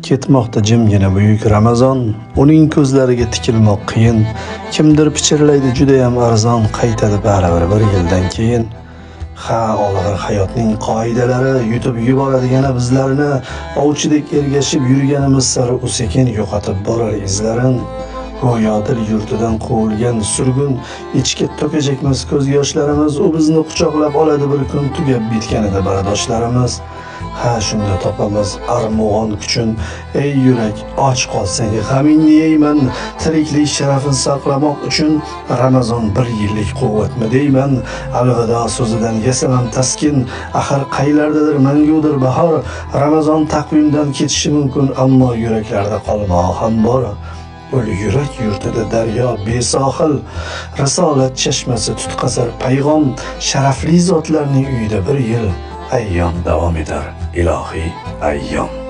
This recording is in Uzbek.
Ketmoqda jimgina buyuk Ramazon, uning ko'zlariga tikilmoq qiyin. Kimdir pichirlaydi juda ham arzon, qaytadi baribir bir yildan keyin. Ha, olg'ir hayotning qoidalari yutib yuboradigan bizlarni, ovchidek ergashib yurganimiz sari u sekin yo'qotib borar izlarin. Go'yo dil yurtidan quvilgan surgun, ichga to'kajakmiz ko'z yoshlarimiz, u bizni quchoqlab oladi bir kun, tugab bitganida bardoshlarimiz. Ha, shunda topamiz armug'on kuchun, ey yurak, och qolsang g'amingni yeyman, tiriklik sharafini saqlamoq uchun Ramazon bir yillik quvvatmi deyman. Alvido so'zidan yasamam taskin, axir qaylardadir mangudir bahor. Ramazon taqvimdan ketishi mumkin, ammo yuraklarda qolmog'i ham bor. Ul yurak yurtida daryo besohil, risolat chashmasi tutqazar payg'om, sharafli zotlarning uyida bir yil ayyom davom etar, ilohiy ayyom.